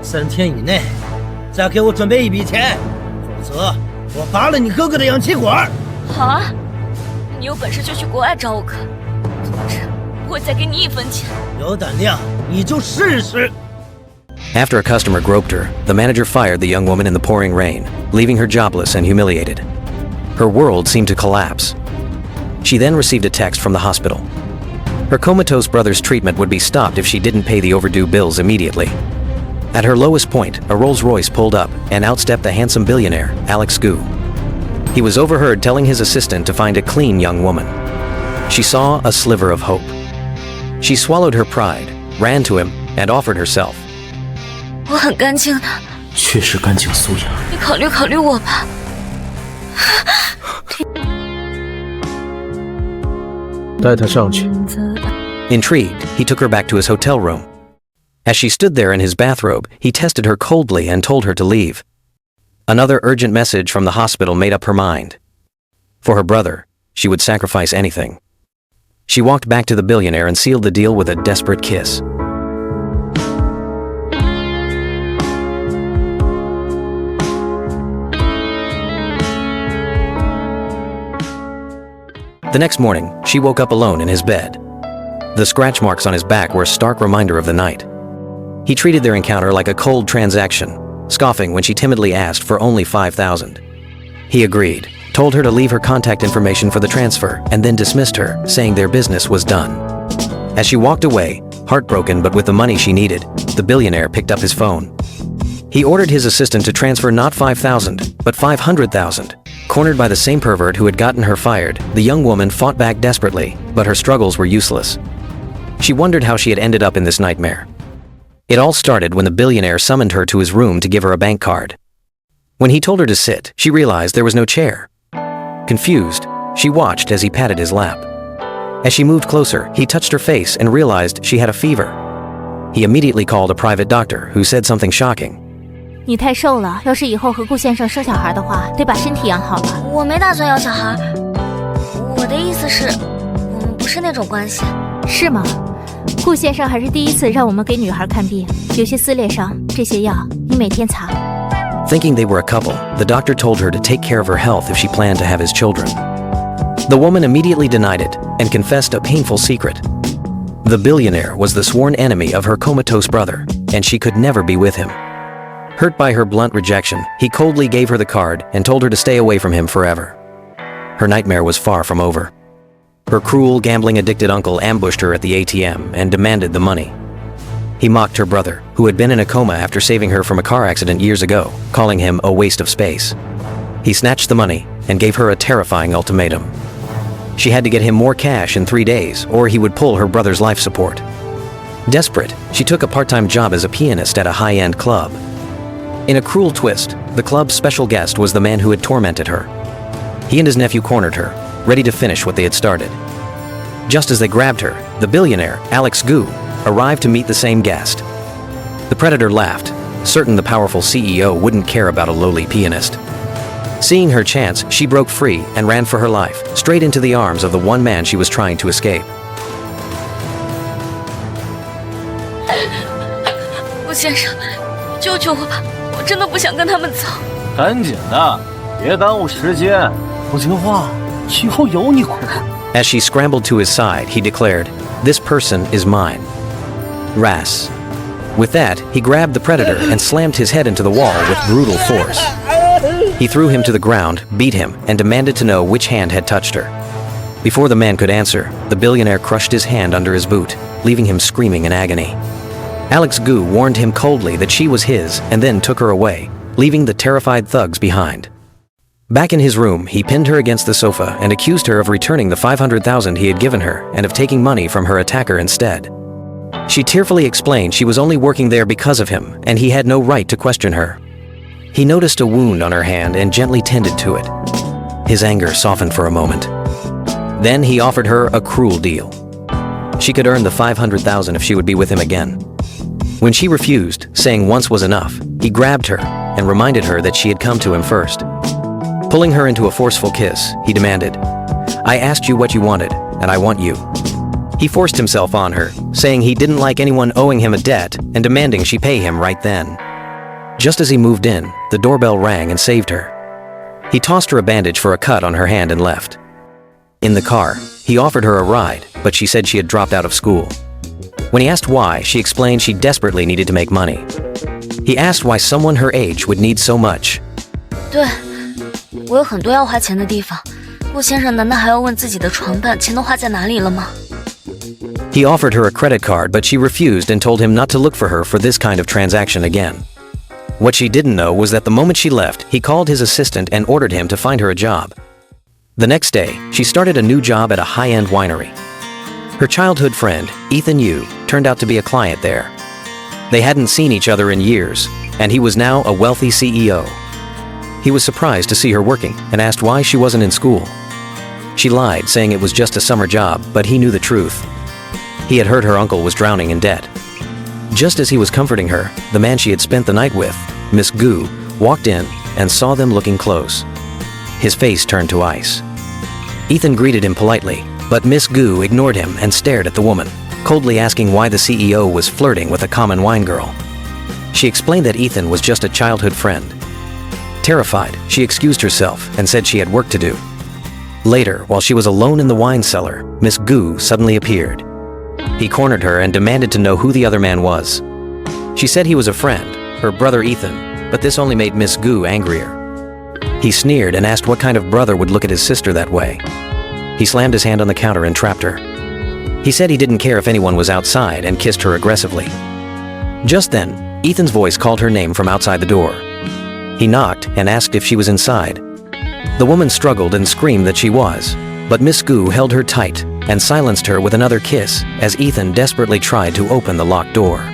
3天以内再给我准备一笔钱，否则我拔了你哥哥的氧气管。好啊，你有本事就去国外找我哥，总之不会再给你1分钱。有胆量你就试试。 After a customer groped her, the manager fired the young woman in the pouring rain, leaving her jobless and humiliated. Her world seemed to collapse. She then received a text from the hospital. Her comatose brother's treatment would be stopped if she didn't pay the overdue bills immediately. At her lowest point, a Rolls-Royce pulled up and outstepped the handsome billionaire, Alex Gu. He was overheard telling his assistant to find a clean young woman. She saw a sliver of hope. She swallowed her pride, ran to him, and offered herself. 我很干净的，确实干净素雅。你考虑考虑我吧。带她上去。Intrigued, he took her back to his hotel room. As she stood there in his bathrobe, he tested her coldly and told her to leave. Another urgent message from the hospital made up her mind. For her brother, she would sacrifice anything. She walked back to the billionaire and sealed the deal with a desperate kiss. The next morning, she woke up alone in his bed. The scratch marks on his back were a stark reminder of the night. He treated their encounter like a cold transaction, scoffing when she timidly asked for only $5,000. He agreed, told her to leave her contact information for the transfer, and then dismissed her, saying their business was done. As she walked away, heartbroken but with the money she needed, the billionaire picked up his phone. He ordered his assistant to transfer not $5,000, but $500,000. Cornered by the same pervert who had gotten her fired, the young woman fought back desperately, but her struggles were useless. She wondered how she had ended up in this nightmare. It all started when the billionaire summoned her to his room to give her a bank card. When he told her to sit, she realized there was no chair. Confused, she watched as he patted his lap. As she moved closer, he touched her face and realized she had a fever. He immediately called a private doctor who said something shocking. 你太瘦了，要是以后和顾先生生小孩的话，得把身体养好了。我没打算要小孩，我的意思是，我们不是那种关系。是吗？顾先生还是第一次让我们给女孩看病，有些撕裂伤，这些药你每天擦。Thinking they were a couple, the doctor told her to take care of her health if she planned to have his children. The woman immediately denied it and confessed a painful secret. The billionaire was the sworn enemy of her comatose brother, and she could never be with him. Hurt by her blunt rejection, he coldly gave her the card and told her to stay away from him forever. Her nightmare was far from over. Her cruel, gambling-addicted uncle ambushed her at the ATM and demanded the money. He mocked her brother, who had been in a coma after saving her from a car accident years ago, calling him a waste of space. He snatched the money and gave her a terrifying ultimatum. She had to get him more cash in 3 days, or he would pull her brother's life support. Desperate, she took a part-time job as a pianist at a high-end club. In a cruel twist, the club's special guest was the man who had tormented her. He and his nephew cornered her, ready to finish what they had started. Just as they grabbed her, the billionaire, Alex Gu, arrived to meet the same guest. The predator laughed, certain the powerful CEO wouldn't care about a lowly pianist. Seeing her chance, she broke free and ran for her life, straight into the arms of the one man she was trying to escape. 顾先生，救救我吧！我真的不想跟他们走。赶紧的，别耽误时间，不听话，以后有你管。As she scrambled to his side, he declared, "This person is mine." Ras. With that, he grabbed the predator and slammed his head into the wall with brutal force. He threw him to the ground, beat him, and demanded to know which hand had touched her. Before the man could answer, the billionaire crushed his hand under his boot, leaving him screaming in agony. Alex Gu warned him coldly that she was his and then took her away, leaving the terrified thugs behind. Back in his room, he pinned her against the sofa and accused her of returning the $500,000 he had given her and of taking money from her attacker instead. She tearfully explained she was only working there because of him and he had no right to question her. He noticed a wound on her hand and gently tended to it. His anger softened for a moment. Then he offered her a cruel deal. She could earn the $500,000 if she would be with him again. When she refused, saying once was enough, he grabbed her and reminded her that she had come to him first. Pulling her into a forceful kiss, he demanded, "I asked you what you wanted, and I want you." He forced himself on her, saying he didn't like anyone owing him a debt and demanding she pay him right then. Just as he moved in, the doorbell rang and saved her. He tossed her a bandage for a cut on her hand and left. In the car, he offered her a ride, but she said she had dropped out of school. When he asked why, she explained she desperately needed to make money. He asked why someone her age would need so much. 对，我有很多要花钱的地方。顾先生难道还要问自己的床伴钱都花在哪里了吗？ He offered her a credit card, but she refused and told him not to look for her for this kind of transaction again. What she didn't know was that the moment she left, he called his assistant and ordered him to find her a job. The next day, she started a new job at a high-end winery. Her childhood friend, Ethan Yu, turned out to be a client there. They hadn't seen each other in years, and he was now a wealthy CEO. He was surprised to see her working and asked why she wasn't in school. She lied, saying it was just a summer job, but he knew the truth. He had heard her uncle was drowning in debt. Just as he was comforting her, the man she had spent the night with, Miss Gu, walked in and saw them looking close. His face turned to ice. Ethan greeted him politely, but Miss Gu ignored him and stared at the woman, coldly asking why the CEO was flirting with a common wine girl. She explained that Ethan was just a childhood friend. Terrified, she excused herself and said she had work to do. Later, while she was alone in the wine cellar, Miss Gu suddenly appeared. He cornered her and demanded to know who the other man was. She said he was a friend, her brother Ethan, but this only made Miss Gu angrier. He sneered and asked what kind of brother would look at his sister that way. He slammed his hand on the counter and trapped her. He said he didn't care if anyone was outside and kissed her aggressively. Just then, Ethan's voice called her name from outside the door. He knocked and asked if she was inside. The woman struggled and screamed that she was, but Miss Gu held her tight and silenced her with another kiss as Ethan desperately tried to open the locked door.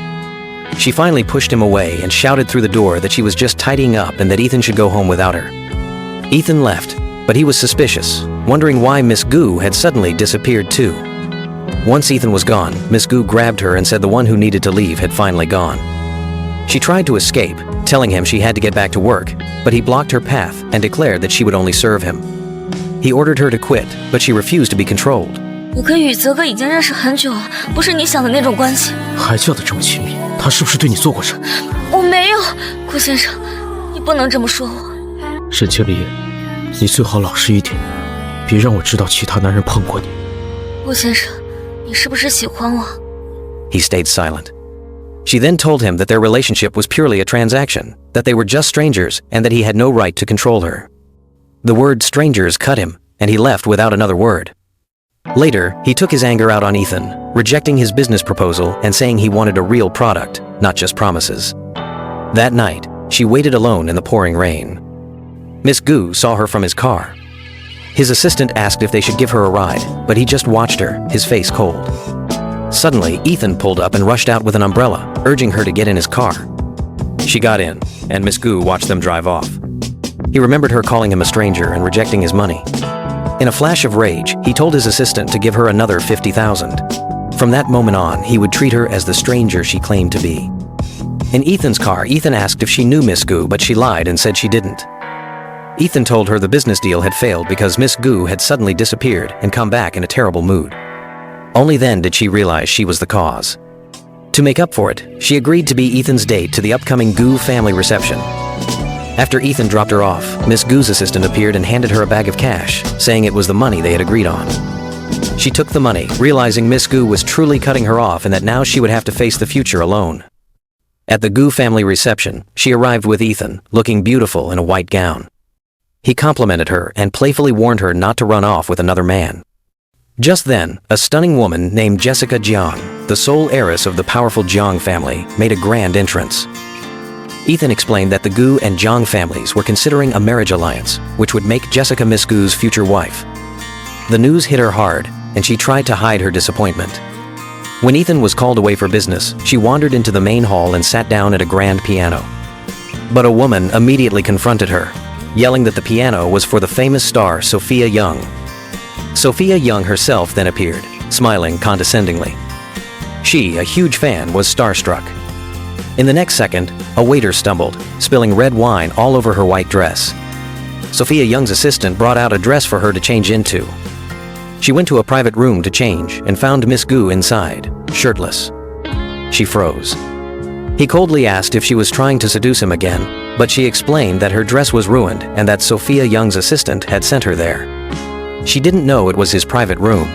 She finally pushed him away and shouted through the door that she was just tidying up and that Ethan should go home without her. Ethan left, but he was suspicious, wondering why Miss Gu had suddenly disappeared too. Once Ethan was gone, Miss Gu grabbed her and said the one who needed to leave had finally gone. She tried to escape, telling him she had to get back to work, but he blocked her path and declared that she would only serve him. He ordered her to quit, but she refused to be controlled. 我跟宇泽哥已经认识很久了，不是你想的那种关系。还叫得这么亲密，他是不是对你做过什么？我没有，顾先生，你不能这么说我。沈清离，你最好老实一点，别让我知道其他男人碰过你。顾先生，你是不是喜欢我？ He stayed silent. She then told him that their relationship was purely a transaction, that they were just strangers, and that he had no right to control her. The word strangers cut him, and he left without another word. Later, he took his anger out on Ethan, rejecting his business proposal and saying he wanted a real product, not just promises. That night, she waited alone in the pouring rain. Miss Gu saw her from his car. His assistant asked if they should give her a ride, but he just watched her, his face cold. Suddenly, Ethan pulled up and rushed out with an umbrella, urging her to get in his car. She got in, and Miss Gu watched them drive off. He remembered her calling him a stranger and rejecting his money. In a flash of rage, he told his assistant to give her another $50,000. From that moment on, he would treat her as the stranger she claimed to be. In Ethan's car, Ethan asked if she knew Miss Gu, but she lied and said she didn't. Ethan told her the business deal had failed because Miss Gu had suddenly disappeared and come back in a terrible mood. Only then did she realize she was the cause. To make up for it, she agreed to be Ethan's date to the upcoming Gu family reception. After Ethan dropped her off, Miss Gu's assistant appeared and handed her a bag of cash, saying it was the money they had agreed on. She took the money, realizing Miss Gu was truly cutting her off and that now she would have to face the future alone. At the Gu family reception, she arrived with Ethan, looking beautiful in a white gown. He complimented her and playfully warned her not to run off with another man. Just then, a stunning woman named Jessica Jiang, the sole heiress of the powerful Jiang family, made a grand entrance. Ethan explained that the Gu and Jiang families were considering a marriage alliance, which would make Jessica Miss Gu's future wife. The news hit her hard, and she tried to hide her disappointment. When Ethan was called away for business, she wandered into the main hall and sat down at a grand piano. But a woman immediately confronted her, yelling that the piano was for the famous star Sophia Young. Sophia Young herself then appeared, smiling condescendingly. She, a huge fan, was starstruck. In the next second, a waiter stumbled, spilling red wine all over her white dress. Sophia Young's assistant brought out a dress for her to change into. She went to a private room to change and found Miss Gu inside, shirtless. She froze. He coldly asked if she was trying to seduce him again, but she explained that her dress was ruined and that Sophia Young's assistant had sent her there. She didn't know it was his private room.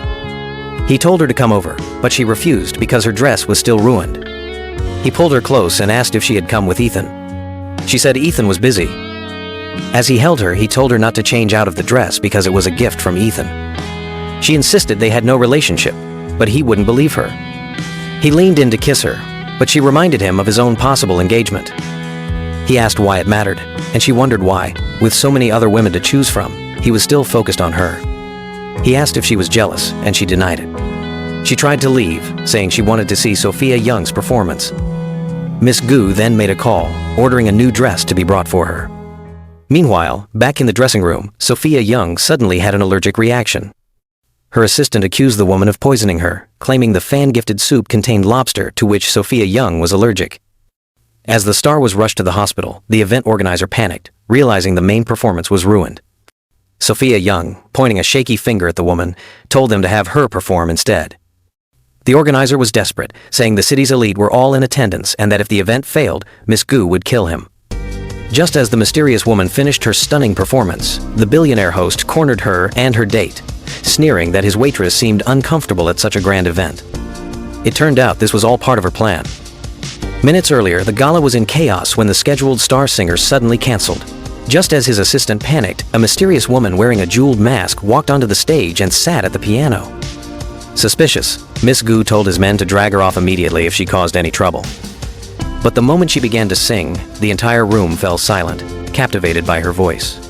He told her to come over, but she refused because her dress was still ruined. He pulled her close and asked if she had come with Ethan. She said Ethan was busy. As he held her, he told her not to change out of the dress because it was a gift from Ethan. She insisted they had no relationship, but he wouldn't believe her. He leaned in to kiss her, but she reminded him of his own possible engagement. He asked why it mattered, and she wondered why, with so many other women to choose from, he was still focused on her. He asked if she was jealous, and she denied it. She tried to leave, saying she wanted to see Sophia Young's performance. Miss Gu then made a call, ordering a new dress to be brought for her. Meanwhile, back in the dressing room, Sophia Young suddenly had an allergic reaction. Her assistant accused the woman of poisoning her, claiming the fan-gifted soup contained lobster to which Sophia Young was allergic. As the star was rushed to the hospital, the event organizer panicked, realizing the main performance was ruined. Sophia Young, pointing a shaky finger at the woman, told them to have her perform instead. The organizer was desperate, saying the city's elite were all in attendance and that if the event failed, Miss Gu would kill him. Just as the mysterious woman finished her stunning performance, the billionaire host cornered her and her date, sneering that his waitress seemed uncomfortable at such a grand event. It turned out this was all part of her plan. Minutes earlier, the gala was in chaos when the scheduled star singer suddenly canceled. Just as his assistant panicked, a mysterious woman wearing a jeweled mask walked onto the stage and sat at the piano. Suspicious, Miss Gu told his men to drag her off immediately if she caused any trouble. But the moment she began to sing, the entire room fell silent, captivated by her voice.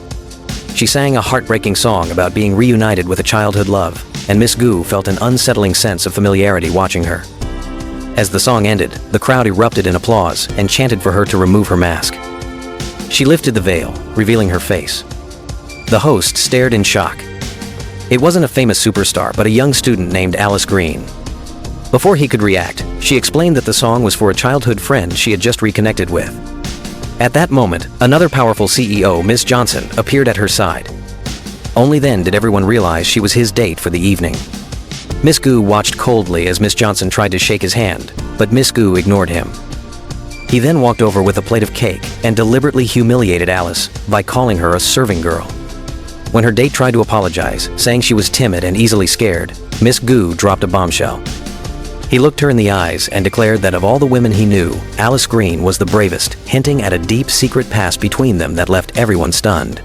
She sang a heartbreaking song about being reunited with a childhood love, and Miss Gu felt an unsettling sense of familiarity watching her. As the song ended, the crowd erupted in applause and chanted for her to remove her mask. She lifted the veil, revealing her face. The host stared in shock. It wasn't a famous superstar, but a young student named Alice Green. Before he could react, she explained that the song was for a childhood friend she had just reconnected with. At that moment, another powerful CEO, Miss Johnson, appeared at her side. Only then did everyone realize she was his date for the evening. Miss Gu watched coldly as Miss Johnson tried to shake his hand, but Miss Gu ignored him. He then walked over with a plate of cake and deliberately humiliated Alice by calling her a serving girl. When her date tried to apologize, saying she was timid and easily scared, Miss Gu dropped a bombshell. He looked her in the eyes and declared that of all the women he knew, Alice Green was the bravest, hinting at a deep secret past between them that left everyone stunned.